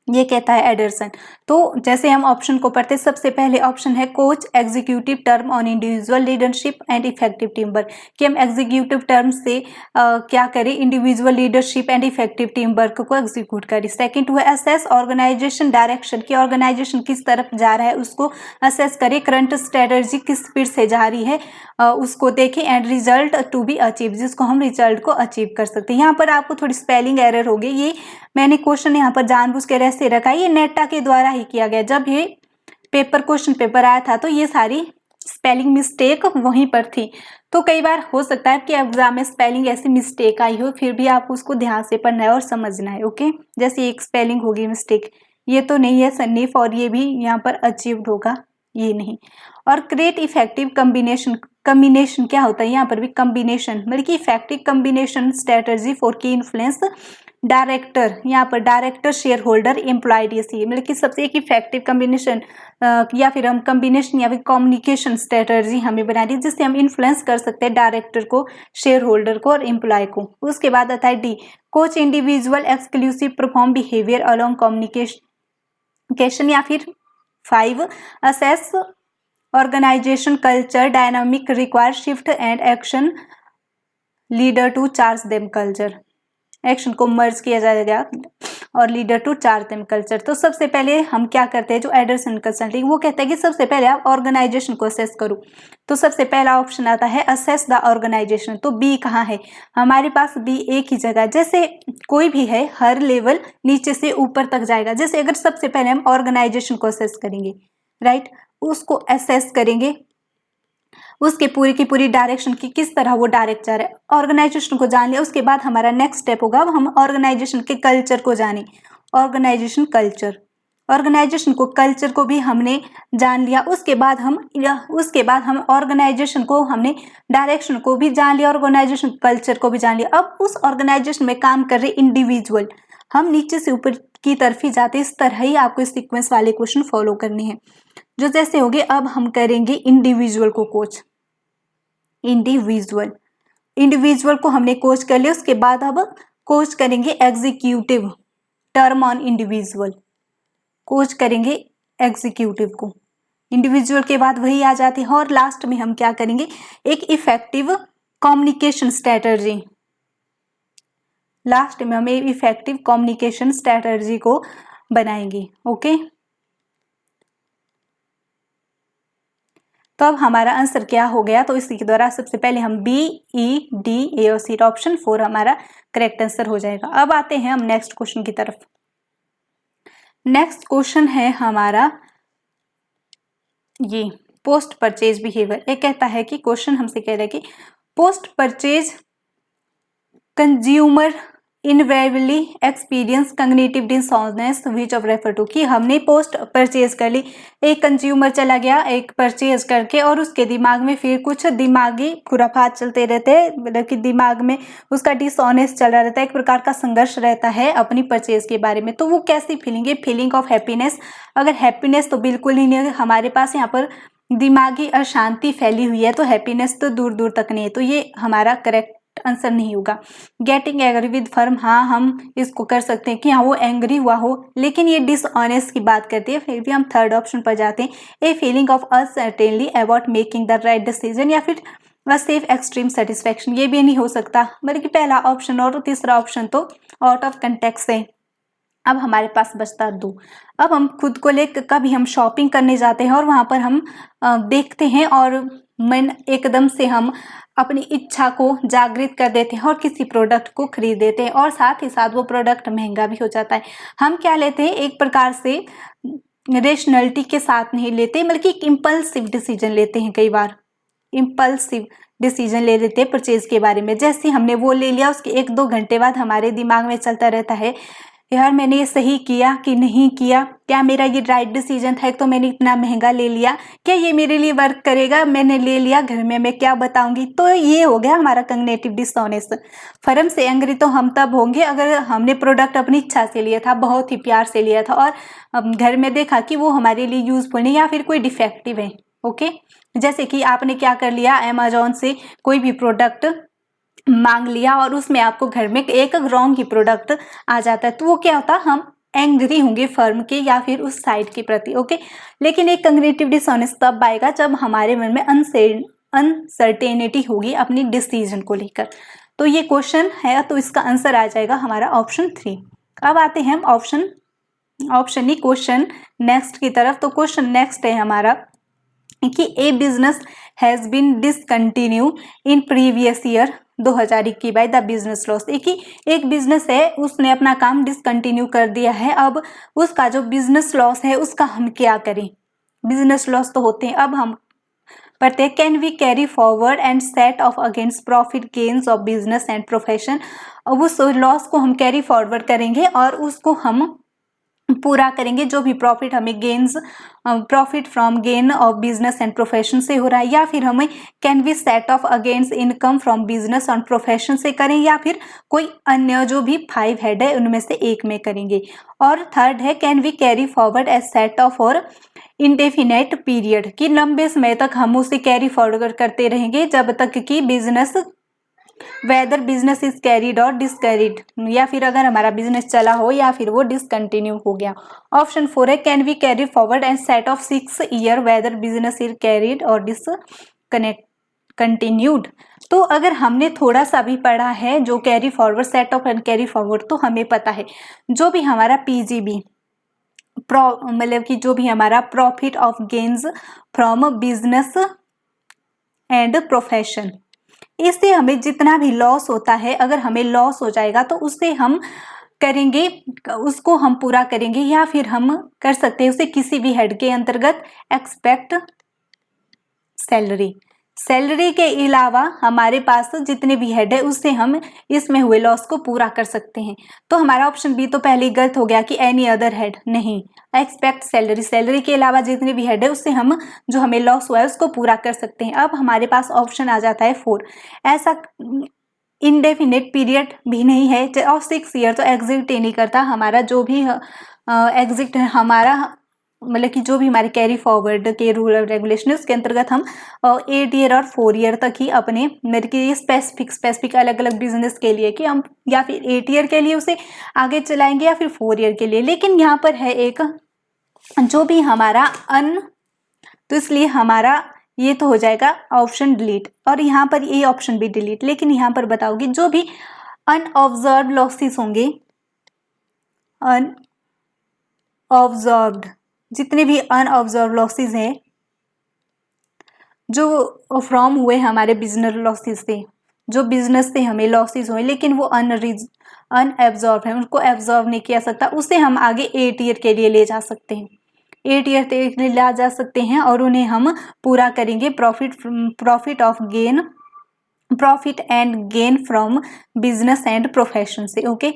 ये कहता है एडरसन। तो जैसे हम ऑप्शन को पढ़ते, सबसे पहले ऑप्शन है coach executive term on individual leadership and effective team work, कि हम एग्जीक्यूटिव टर्म से क्या करें, individual leadership and effective team work को एग्जीक्यूट करें। सेकंड हुआ असेस ऑर्गेनाइजेशन डायरेक्शन, की ऑर्गेनाइजेशन किस तरफ जा रहा है उसको असेस करें, करंट स्ट्रेटजी किस स्पीड से जा रही है उसको देखें, end result to be achieve, जिसको हम रिजल्ट को अचीव कर सकते हैं। यहाँ पर आपको थोड़ी स्पेलिंग एरर होगी, ये मैंने क्वेश्चन यहाँ पर जानबूझ के ऐसे रखा है, ये नेटा के द्वारा ही किया गया। जब ये क्वेश्चन पेपर आया था तो ये सारी स्पेलिंग मिस्टेक वहीं पर थी। तो कई बार हो सकता है कि एग्जाम में स्पेलिंग ऐसी मिस्टेक आई हो, फिर भी आपको उसको ध्यान से पढ़ना है और समझना है। ओके, जैसे एक स्पेलिंग होगी मिस्टेक, ये तो नहीं है सन्नीफ, और ये भी यहाँ पर अचीव्ड होगा, ये नहीं। और क्रिएट इफेक्टिव कम्बिनेशन, कम्बिनेशन क्या होता है यहाँ पर भी, कम्बिनेशन मतलब कि इफेक्टिव कम्बिनेशन स्ट्रेटजी फॉर की इन्फ्लुएंस डायरेक्टर, यहाँ पर डायरेक्टर शेयर होल्डर एम्प्लॉयड, ये मतलब कि सबसे एक इफेक्टिव कम्बिनेशन या फिर हम कम्बिनेशन या फिर कम्युनिकेशन स्ट्रेटजी हमें बनानी है जिससे हम इन्फ्लुएंस कर सकते हैं डायरेक्टर को, शेयर होल्डर को और एम्प्लॉय को। उसके बाद आता है D, coach individual exclusive perform behaviour along communication, या फिर 5 assess organisation culture dynamic require shift and action leader to charge them culture, action को मर्ज किया जाएगा और leader to charge them culture. तो सबसे पहले हम क्या करते हैं, जो एडरसन कंसल्टिंग वो कहता है कि सबसे पहले आप ऑर्गेनाइजेशन को असेस करो। तो सबसे पहला ऑप्शन आता है असेस द ऑर्गेनाइजेशन। तो बी कहाँ है हमारे पास, बी एक ही जगह, जैसे कोई भी है हर लेवल नीचे से ऊपर तक जाएगा। जैसे अगर सबसे पहले हम ऑर्गेनाइजेशन को असेस करेंगे, राइट, उसको असेस करेंगे, उसके पूरी की पूरी डायरेक्शन की किस तरह वो डायरेक्ट जा रहा है, ऑर्गेनाइजेशन को जान लिया। उसके बाद हमारा नेक्स्ट स्टेप होगा हम ऑर्गेनाइजेशन के कल्चर को जाने, ऑर्गेनाइजेशन कल्चर, ऑर्गेनाइजेशन को कल्चर को भी हमने जान लिया। उसके बाद हम ऑर्गेनाइजेशन को हमने डायरेक्शन को भी जान लिया, ऑर्गेनाइजेशन कल्चर को भी जान लिया। अब उस ऑर्गेनाइजेशन में काम कर रहे इंडिविजुअल, हम नीचे से ऊपर की तरफ ही जाते, इस तरह ही आपको सीक्वेंस वाले क्वेश्चन फॉलो करने हैं जो जैसे होंगे। अब हम करेंगे इंडिविजुअल को कोच, इंडिविजुअल को हमने कोच कर लिया। उसके बाद अब कोच करेंगे executive term on individual, coach करेंगे एग्जीक्यूटिव को, इंडिविजुअल के बाद वही आ जाती है। और लास्ट में हम क्या करेंगे, एक इफेक्टिव कम्युनिकेशन स्ट्रेटजी, लास्ट में हम एक इफेक्टिव कम्युनिकेशन स्ट्रेटजी को बनाएंगे। ओके, तो अब हमारा आंसर क्या हो गया, तो इसी के द्वारा सबसे पहले हम बी, ई, डी, ए और सी, ऑप्शन 4 हमारा करेक्ट आंसर हो जाएगा। अब आते हैं हम नेक्स्ट क्वेश्चन की तरफ। नेक्स्ट क्वेश्चन है हमारा ये पोस्ट परचेज बिहेवियर। ये कहता है कि क्वेश्चन हमसे कह रहा है कि post purchase consumer invariably experience cognitive dissonance which of refer to, कि हमने पोस्ट परचेज कर ली, एक कंज्यूमर चला गया एक परचेज करके और उसके दिमाग में फिर कुछ दिमागी खुराफात चलते रहते हैं, मतलब कि दिमाग में उसका डिसऑनेस्ट चल रहा रहता है, एक प्रकार का संघर्ष रहता है अपनी परचेज के बारे में। तो वो कैसी फीलिंग है, फीलिंग ऑफ हैप्पीनेस। अगर हैप्पीनेस तो बिल्कुल ही नहीं है हमारे पास, यहाँ पर दिमागी अशांति फैली हुई है, तो हैप्पीनेस तो दूर दूर तक नहीं है, तो ये हमारा करेक्ट आंसर नहीं होगा। गेटिंग एंग्री विद फर्म, हाँ हम इसको कर सकते हैं कि हाँ वो एंग्री हुआ हो, लेकिन ये डिसऑनेस्ट की बात करती है। फिर भी हम थर्ड ऑप्शन पर जाते हैं, a feeling of uncertainly about making the right decision, या फिर अ सेफ एक्सट्रीम सेटिस्फेक्शन, ये भी नहीं हो सकता, मतलब कि पहला ऑप्शन और तीसरा ऑप्शन तो आउट ऑफ कंटेक्स्ट है। अब हमारे पास बचता 2। अब हम खुद को लेकर कभी हम शॉपिंग करने जाते हैं और वहाँ पर हम देखते हैं और मन एकदम से हम अपनी इच्छा को जागृत कर देते हैं और किसी प्रोडक्ट को खरीद देते हैं, और साथ ही साथ वो प्रोडक्ट महंगा भी हो जाता है। हम क्या लेते हैं, एक प्रकार से रेशनलिटी के साथ नहीं लेते, बल्कि एक इम्पल्सिव डिसीजन लेते हैं। कई बार इम्पल्सिव डिसीजन ले लेते हैं परचेज के बारे में। जैसे हमने वो ले लिया, उसके 1-2 घंटे बाद हमारे दिमाग में चलता रहता है, यार मैंने ये सही किया कि नहीं किया, क्या मेरा ये राइट डिसीजन था, एक तो मैंने इतना महंगा ले लिया, क्या ये मेरे लिए वर्क करेगा, मैंने ले लिया, घर में मैं क्या बताऊंगी। तो ये हो गया हमारा कॉग्निटिव डिसऑनेस्ट। फर्म से एंग्री तो हम तब होंगे अगर हमने प्रोडक्ट अपनी इच्छा से लिया था, बहुत ही प्यार से लिया था, और घर में देखा कि वो हमारे लिए यूजफुल नहीं या फिर कोई डिफेक्टिव है। ओके, जैसे कि आपने क्या कर लिया, अमेजोन से कोई भी प्रोडक्ट मांग लिया और उसमें आपको घर में एक रॉन्ग ही प्रोडक्ट आ जाता है, तो वो क्या होता, हम एंग्री होंगे फर्म के या फिर उस साइड के प्रति। ओके, लेकिन एक कंग्रेटिव डिसऑनेस्ट तब आएगा जब हमारे मन में अनसर्टेनिटी होगी अपनी डिसीजन को लेकर। तो ये क्वेश्चन है, तो इसका आंसर आ जाएगा हमारा ऑप्शन 3। अब आते हैं हम क्वेश्चन नेक्स्ट की तरफ। तो क्वेश्चन नेक्स्ट है हमारा कि a business has been discontinue in previous year 2021 by the business loss. एक बिजनेस है, उसने अपना काम डिसकंटिन्यू कर दिया है। अब उसका जो बिजनेस लॉस है उसका हम क्या करें? बिजनेस लॉस तो होते हैं। अब हम पढ़ते हैं, can we carry forward and set off against profit gains of business and profession. अब उस लॉस को हम कैरी फॉरवर्ड करेंगे और उसको हम पूरा करेंगे, जो भी प्रॉफिट हमें gains profit from gain of business and profession से हो रहा है, या फिर हमें can we set off against income from business और प्रोफेशन से करें, या फिर कोई अन्य जो भी 5 हेड है उनमें से एक में करेंगे। और थर्ड है, can we carry forward as set off और इंडेफिनेट पीरियड, कि लंबे समय तक हम उसे कैरी फॉरवर्ड करते रहेंगे जब तक कि business whether business is carried और डिसकैरिड, या फिर अगर हमारा बिजनेस चला हो या फिर वो डिसकंटिन्यू हो गया। ऑप्शन 4 है, can we carry forward and set off 6 year whether business is carried or discontinued. तो अगर हमने थोड़ा सा भी पढ़ा है जो carry forward, set off and carry forward, तो हमें पता है जो भी हमारा पीजीबी मतलब कि जो भी हमारा profit of gains from business and profession, इससे हमें जितना भी लॉस होता है, अगर हमें लॉस हो जाएगा तो उससे हम करेंगे, उसको हम पूरा करेंगे, या फिर हम कर सकते हैं उसे किसी भी हेड के अंतर्गत एक्सपेक्ट सैलरी के अलावा हमारे पास जितने भी हेड है उससे हम इसमें हुए लॉस को पूरा कर सकते हैं। तो हमारा ऑप्शन बी तो पहले गलत हो गया कि एनी अदर हेड, नहीं, एक्सपेक्ट सैलरी के अलावा जितने भी हेड है उससे हम जो हमें लॉस हुआ है उसको पूरा कर सकते हैं। अब हमारे पास ऑप्शन आ जाता है 4, ऐसा इनडेफिनेट पीरियड भी नहीं है और 6 ईयर तो एग्जिट ही नहीं करता। हमारा जो भी एग्जिट है हमारा मतलब कि जो भी हमारे कैरी फॉरवर्ड के रूल और रेगुलेशन है उसके अंतर्गत हम 8 ईयर और 4 ईयर तक ही अपने मतलब कि स्पेसिफिक अलग अलग बिजनेस के लिए कि हम या फिर 8 ईयर के लिए उसे आगे चलाएंगे या फिर 4 ईयर के लिए। लेकिन यहाँ पर है एक जो भी हमारा तो इसलिए हमारा ये तो हो जाएगा ऑप्शन डिलीट, और यहाँ पर ये ऑप्शन भी डिलीट। लेकिन यहाँ पर बताओगे जो भी अनऑब्जर्व्ड लॉसेस होंगे, अनऑब्जर्व्ड जितने भी अनऑब्जर्व लॉसेस हैं जो फ्रॉम हुए हमारे बिजनेस लॉसेस से, जो बिजनेस से हमें लॉसेस हुए लेकिन वो अनएब्जॉर्व है, उनको एब्जॉर्व नहीं किया सकता, उसे हम आगे 8 ईयर के लिए ले जा सकते हैं, 8 ईयर के लिए ले जा सकते हैं और उन्हें हम पूरा करेंगे profit and gain from business and profession से। ओके,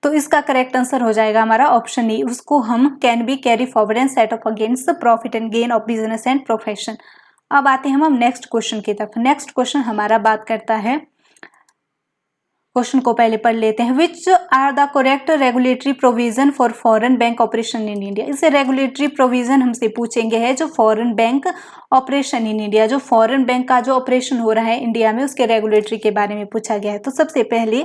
तो इसका करेक्ट आंसर हो जाएगा हमारा ऑप्शन ई, उसको हम can be carry forward and set off against profit and gain of business and profession. अब आते हैं हम नेक्स्ट क्वेश्चन की तरफ। नेक्स्ट क्वेश्चन हमारा बात करता है, क्वेश्चन को पहले पढ़ लेते हैं, which are the correct regulatory provision for foreign bank operation in India. इसे रेगुलेटरी प्रोविजन हमसे पूछेंगे है जो foreign bank operation in India, जो फॉरेन बैंक का जो ऑपरेशन हो रहा है इंडिया में उसके रेगुलेटरी के बारे में पूछा गया है। तो सबसे पहले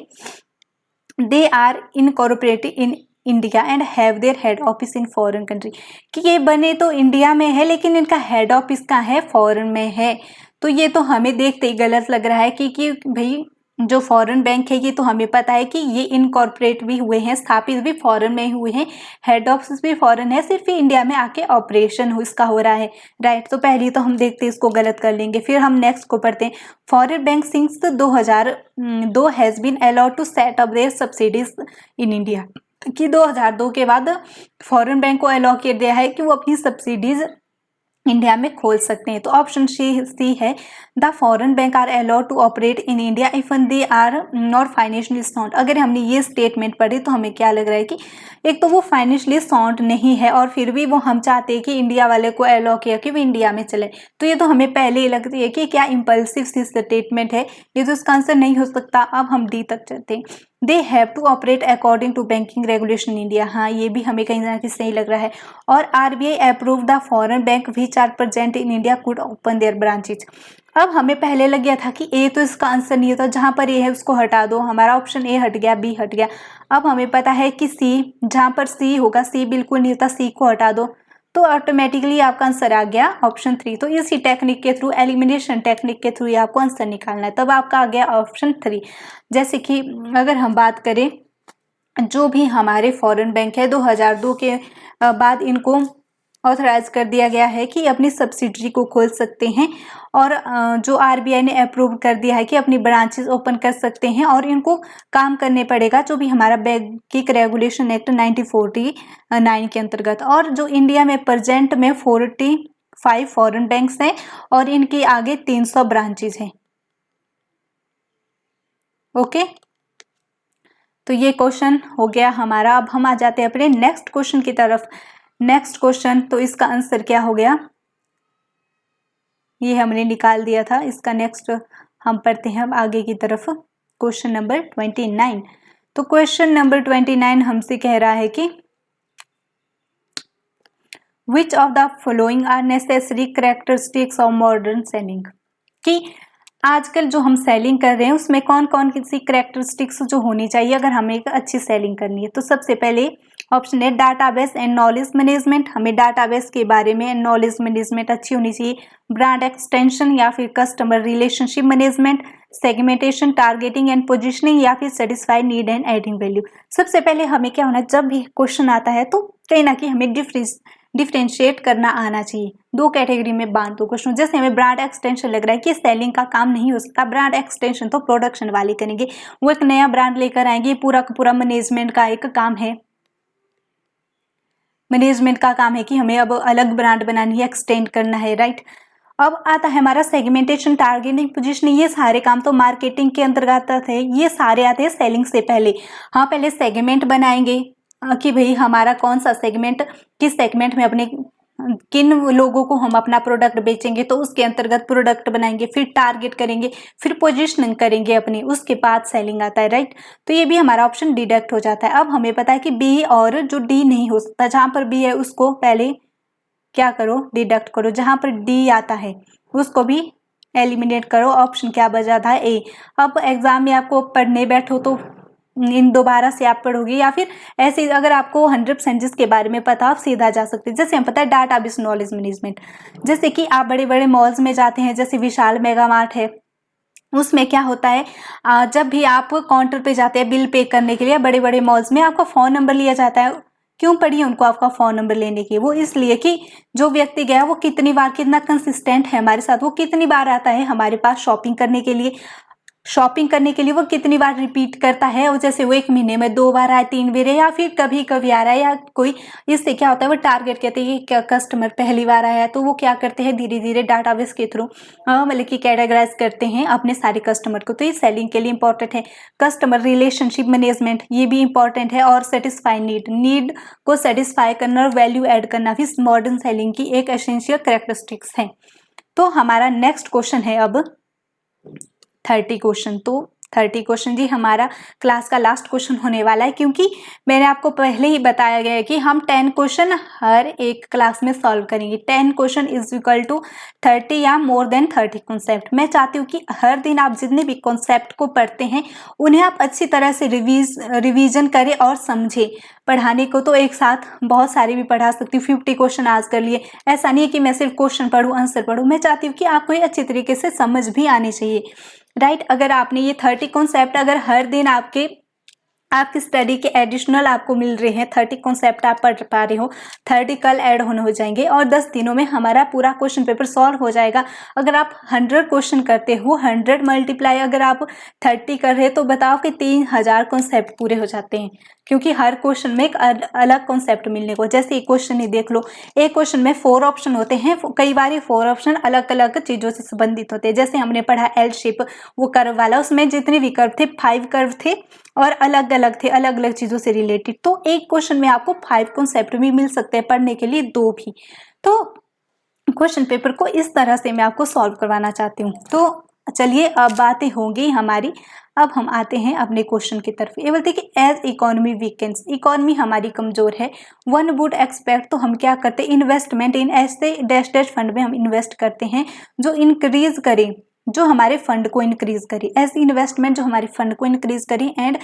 they are incorporated in India and have their head office in foreign country, कि ये बने तो इंडिया में है लेकिन इनका हेड ऑफिस कहाँ है, फॉरेन में है। तो ये तो हमें देखते ही गलत लग रहा है कि भाई जो फॉरेन बैंक है ये तो हमें पता है कि ये इनकॉर्पोरेट भी हुए हैं, स्थापित भी फॉरेन में हुए हैं, हेड ऑफिस भी फॉरेन है, सिर्फ इंडिया में आके ऑपरेशन इसका हो रहा है, राइट। तो पहले तो हम देखते हैं इसको गलत कर लेंगे। फिर हम नेक्स्ट को पढ़ते हैं, foreign bank since 2002 has been allowed to set up their subsidies in India, कि 2002 के बाद फॉरेन बैंक को अलाउ किया गया है कि वो अपनी सब्सिडीज इंडिया में खोल सकते हैं। तो ऑप्शन सी है, the foreign bank are allowed to operate in India if they are not financially sound. अगर हमने ये स्टेटमेंट पढ़ी तो हमें क्या लग रहा है कि एक तो वो फाइनेंशियली साउंड नहीं है और फिर भी वो हम चाहते हैं कि इंडिया वाले को अलाउ किया कि वो इंडिया में चले। तो ये तो हमें पहले ही लगती है कि क्या इम्पल्सिव सी स्टेटमेंट है, ये तो इसका आंसर नहीं हो सकता। अब हम डी तक चलते हैं, they have to operate according to banking regulation India. हाँ, ये भी हमें कहीं ना कहीं सही लग रहा है। और RBI approve the foreign bank which are present in India could open their branches. अब हमें पहले लग गया था कि ए तो इसका आंसर नहीं होता, जहाँ पर ए है उसको हटा दो, हमारा ऑप्शन ए हट गया, बी हट गया। अब हमें पता है कि सी, जहाँ पर सी होगा, सी बिल्कुल नहीं होता, सी को हटा दो, तो ऑटोमेटिकली आपका आंसर आ गया ऑप्शन 3। तो इसी टेक्निक के थ्रू, एलिमिनेशन टेक्निक के थ्रू आपको आंसर निकालना है, तब आपका आ गया ऑप्शन 3। जैसे कि अगर हम बात करें, जो भी हमारे फॉरेन बैंक है 2002 के बाद इनको ऑथराइज कर दिया गया है कि अपनी सब्सिडरी को खोल सकते हैं, और जो आरबीआई ने अप्रूव कर दिया है कि अपनी ब्रांचेस ओपन कर सकते हैं, और इनको काम करने पड़ेगा जो भी हमारा बैंकिंग रेगुलेशन एक्ट 1949 के अंतर्गत। और जो इंडिया में प्रेजेंट में 45 फॉरेन बैंक्स हैं और इनके आगे 300 ब्रांचेस हैं। ओके, तो ये क्वेश्चन हो गया हमारा। अब हम आ जाते हैं अपने नेक्स्ट क्वेश्चन की तरफ। नेक्स्ट क्वेश्चन, तो इसका आंसर क्या हो गया, ये हमने निकाल दिया था। इसका नेक्स्ट हम पढ़ते हैं अब आगे की तरफ, क्वेश्चन नंबर 29। तो क्वेश्चन नंबर 29 हमसे कह रहा है कि which of the following are necessary characteristics of modern selling, कि आजकल जो हम सेलिंग कर रहे हैं उसमें कौन कौन सी कैरेक्टरिस्टिक्स जो होनी चाहिए अगर हमें एक अच्छी सेलिंग करनी है। तो सबसे पहले ऑप्शन है डाटाबेस एंड नॉलेज मैनेजमेंट, हमें डाटाबेस के बारे में नॉलेज मैनेजमेंट अच्छी होनी चाहिए। ब्रांड एक्सटेंशन या फिर customer relationship management, segmentation, targeting and positioning, या फिर satisfy need and adding value. सबसे पहले हमें क्या होना है, जब भी क्वेश्चन आता है तो कहीं ना कहीं हमें डिफ्रेंशिएट करना आना चाहिए। दो कैटेगरी में बांट दो क्वेश्चन। जैसे हमें ब्रांड एक्सटेंशन लग रहा है कि सेलिंग का काम नहीं हो सकता, ब्रांड एक्सटेंशन तो प्रोडक्शन वाले करेंगे, वो एक नया ब्रांड लेकर आएंगे, पूरा का पूरा मैनेजमेंट का एक काम है। मैनेजमेंट का काम है कि हमें अब अलग ब्रांड बनानी है, एक्सटेंड करना है, राइट। अब आता है हमारा सेगमेंटेशन, टारगेटिंग, पोजीशनिंग, ये सारे काम तो मार्केटिंग के अंतर्गत आते हैं, ये सारे आते हैं सेलिंग से पहले। हाँ, पहले सेगमेंट बनाएंगे कि भाई हमारा कौन सा सेगमेंट, किस सेगमेंट में अपने किन लोगों को हम अपना प्रोडक्ट बेचेंगे, तो उसके अंतर्गत प्रोडक्ट बनाएंगे, फिर टारगेट करेंगे, फिर पोजीशनिंग करेंगे अपनी, उसके बाद सेलिंग आता है, राइट। तो ये भी हमारा ऑप्शन डिडक्ट हो जाता है। अब हमें पता है कि बी और जो डी नहीं हो सकता, जहां पर बी है उसको पहले क्या करो, डिडक्ट करो, जहां पर डी आता है उसको भी एलिमिनेट करो। ऑप्शन क्या बचा था, ए। अब एग्जाम में आपको पढ़ने बैठो तो इन दोबारा से आप पढ़ोगे, या फिर ऐसे अगर आपको 100% जिसके बारे में पता आप सीधा जा सकते हैं। जैसे हम पता है डाटाबेस नॉलेज मैनेजमेंट, जैसे कि आप बड़े बड़े मॉल्स में जाते हैं, जैसे विशाल मेगा मार्ट है, उसमें क्या होता है, जब भी आप काउंटर पे जाते हैं बिल पे करने के लिए, बड़े बड़े मॉल्स में आपका फ़ोन नंबर लिया जाता है। क्यों पढ़िए उनको आपका फ़ोन नंबर लेने की, वो इसलिए कि जो व्यक्ति गया वो कितनी बार, कितना कंसिस्टेंट है हमारे साथ, वो कितनी बार आता है हमारे पास शॉपिंग करने के लिए, वो कितनी बार रिपीट करता है, और जैसे वो 1 महीने में 2 बार आया, 3 बार, या फिर कभी कभी आ रहा है, या कोई, इससे क्या होता है वो टारगेट कहते हैं कि कस्टमर पहली बार आया है, तो वो क्या करते हैं धीरे धीरे डाटाबेस के थ्रू मतलब कि कैटेगराइज करते हैं अपने सारे कस्टमर को। तो ये सेलिंग के लिए इंपॉर्टेंट है। कस्टमर रिलेशनशिप मैनेजमेंट, ये भी इंपॉर्टेंट है। और सेटिस्फाई नीड को सेटिस्फाई करना और वैल्यू एड करना भी मॉडर्न सेलिंग की एक एसेंशियल कैरेक्टरिस्टिक्स है। तो हमारा नेक्स्ट क्वेश्चन है अब 30 क्वेश्चन। तो 30 क्वेश्चन जी हमारा क्लास का लास्ट क्वेश्चन होने वाला है, क्योंकि मैंने आपको पहले ही बताया गया है कि हम 10 क्वेश्चन हर एक क्लास में सॉल्व करेंगे। 10 क्वेश्चन इज इक्वल टू 30 या मोर देन 30 कॉन्सेप्ट। मैं चाहती हूँ कि हर दिन आप जितने भी कॉन्सेप्ट को पढ़ते हैं उन्हें आप अच्छी तरह से रिवीजन करें और समझें। पढ़ाने को तो एक साथ बहुत सारे भी पढ़ा सकती हूँ, 50 क्वेश्चन आज कर लिए, ऐसा नहीं है कि मैं सिर्फ क्वेश्चन पढ़ूँ आंसर पढ़ूँ। मैं चाहती हूँ कि आपको ये अच्छी तरीके से समझ भी आनी चाहिए, राइट। अगर आपने ये 30 कॉन्सेप्ट अगर हर दिन आपकी स्टडी के एडिशनल आपको मिल रहे हैं, 30 कॉन्सेप्ट आप पढ़ पा रहे हो, 30 कल ऐड होने हो जाएंगे और 10 दिनों में हमारा पूरा क्वेश्चन पेपर सॉल्व हो जाएगा। अगर आप 100 क्वेश्चन करते हो, 100 मल्टीप्लाई अगर आप 30 कर रहे हो, तो बताओ कि 3000 कॉन्सेप्ट पूरे हो जाते हैं, क्योंकि हर क्वेश्चन में एक अलग कॉन्सेप्ट मिलने को। जैसे एक क्वेश्चन ही देख लो, एक क्वेश्चन में 4 ऑप्शन होते हैं, कई बार ये 4 ऑप्शन अलग अलग चीजों से संबंधित होते हैं। जैसे हमने पढ़ा एल शेप, वो कर्व वाला, उसमें जितने भी कर्व थे 5 कर्व थे और अलग अलग थे, अलग अलग चीजों से रिलेटेड। तो एक क्वेश्चन में आपको 5 कॉन्सेप्ट भी मिल सकते हैं, पढ़ने के लिए 2 भी। तो क्वेश्चन पेपर को इस तरह से मैं आपको सॉल्व करवाना चाहती हूँ। तो चलिए अब बातें होंगी हमारी अब हम आते हैं अपने क्वेश्चन की तरफ। ये बोलते हैं कि एज इकोनॉमी वीकेंड्स, इकोनॉमी हमारी कमजोर है, वन वुड एक्सपेक्ट, तो हम क्या करते हैं, इन्वेस्टमेंट इन ऐसे डैश डैश फंड में हम इन्वेस्ट करते हैं जो इंक्रीज करें, जो हमारे फंड को इंक्रीज करे, ऐसी इन्वेस्टमेंट जो हमारे फंड को इंक्रीज करे, एंड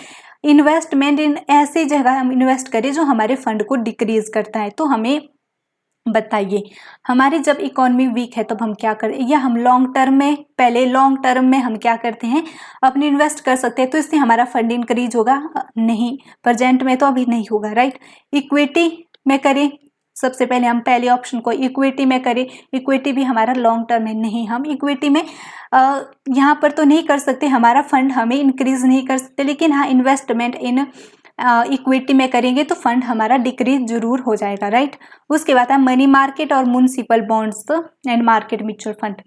इन्वेस्टमेंट इन ऐसी जगह हम इन्वेस्ट करें जो हमारे फंड को डिक्रीज करता है। तो हमें बताइए, हमारी जब इकोनॉमी वीक है तब हम क्या करें, या हम लॉन्ग टर्म में, पहले लॉन्ग टर्म में हम क्या करते हैं, अपने इन्वेस्ट कर सकते हैं, तो इससे हमारा फंड इंक्रीज होगा, नहीं, प्रेजेंट में तो अभी नहीं होगा, राइट। इक्विटी में करें, सबसे पहले हम पहले ऑप्शन को इक्विटी में करें, इक्विटी भी हमारा लॉन्ग टर्म में नहीं, हम इक्विटी में यहाँ पर तो नहीं कर सकते, हमारा फंड हमें इंक्रीज नहीं कर सकते, लेकिन हाँ इन्वेस्टमेंट इन इक्विटी में करेंगे तो फंड हमारा डिक्रीज जरूर हो जाएगा, राइट। उसके बाद है मनी मार्केट और municipal bonds and market mutual fund.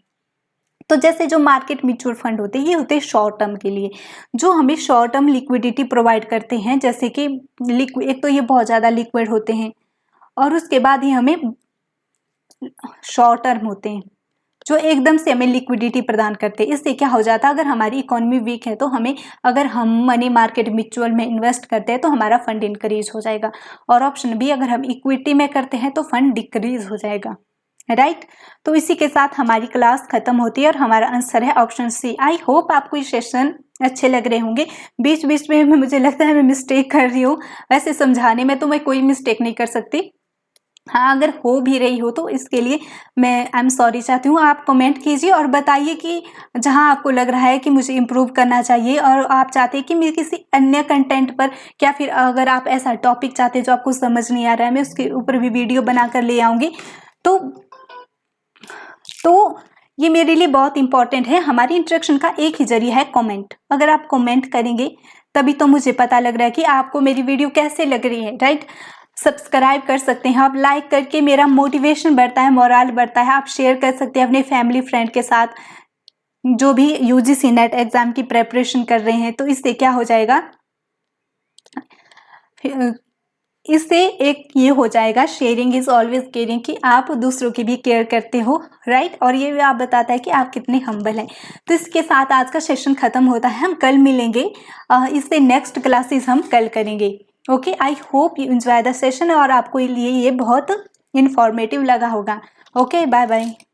तो जैसे जो मार्केट म्यूचुअल फंड होते हैं ये होते हैं शॉर्ट टर्म के लिए, जो हमें शॉर्ट टर्म लिक्विडिटी प्रोवाइड करते हैं, जैसे कि एक तो ये बहुत ज़्यादा लिक्विड होते हैं और उसके बाद ही हमें शॉर्ट टर्म होते हैं जो एकदम से हमें लिक्विडिटी प्रदान करते हैं। इससे क्या हो जाता है, अगर हमारी इकोनॉमी वीक है तो हमें, अगर हम मनी मार्केट म्यूचुअल में इन्वेस्ट करते हैं तो हमारा फंड इंक्रीज हो जाएगा, और ऑप्शन बी अगर हम इक्विटी में करते हैं तो फंड डिक्रीज हो जाएगा, राइट। तो इसी के साथ हमारी क्लास खत्म होती है और हमारा आंसर है ऑप्शन सी। आई होप आपको ये सेशन अच्छे लग रहे होंगे। बीच बीच में मुझे लगता है मैं मिस्टेक कर रही हूँ, वैसे समझाने में तो मैं कोई मिस्टेक नहीं कर सकती, हाँ अगर हो भी रही हो तो इसके लिए मैं आई एम सॉरी चाहती हूँ। आप कमेंट कीजिए और बताइए कि जहाँ आपको लग रहा है कि मुझे इम्प्रूव करना चाहिए और आप चाहते हैं कि मैं किसी अन्य कंटेंट पर, क्या फिर अगर आप ऐसा टॉपिक चाहते हैं जो आपको समझ नहीं आ रहा है, मैं उसके ऊपर भी वीडियो बनाकर ले आऊँगी। तो ये मेरे लिए बहुत इंपॉर्टेंट है। हमारी इंट्रैक्शन का एक ही जरिया है कमेंट, अगर आप कमेंट करेंगे तभी तो मुझे पता लग रहा है कि आपको मेरी वीडियो कैसे लग रही है, राइट। सब्सक्राइब कर सकते हैं आप, लाइक करके मेरा मोटिवेशन बढ़ता है, मोरल बढ़ता है। आप शेयर कर सकते हैं अपने फैमिली फ्रेंड के साथ जो भी यूजीसी नेट एग्जाम की प्रेपरेशन कर रहे हैं। तो इससे क्या हो जाएगा, इससे एक ये हो जाएगा, शेयरिंग इज ऑलवेज केयरिंग, कि आप दूसरों की भी केयर करते हो, राइट। और ये भी आप बताता है कि आप कितने हम्बल हैं। तो इसके साथ आज का सेशन खत्म होता है, हम कल मिलेंगे, इससे नेक्स्ट क्लासेस हम कल करेंगे। Okay, I hope you enjoy the session और आपको लिए ये बहुत इंफॉर्मेटिव लगा होगा। Okay, bye bye.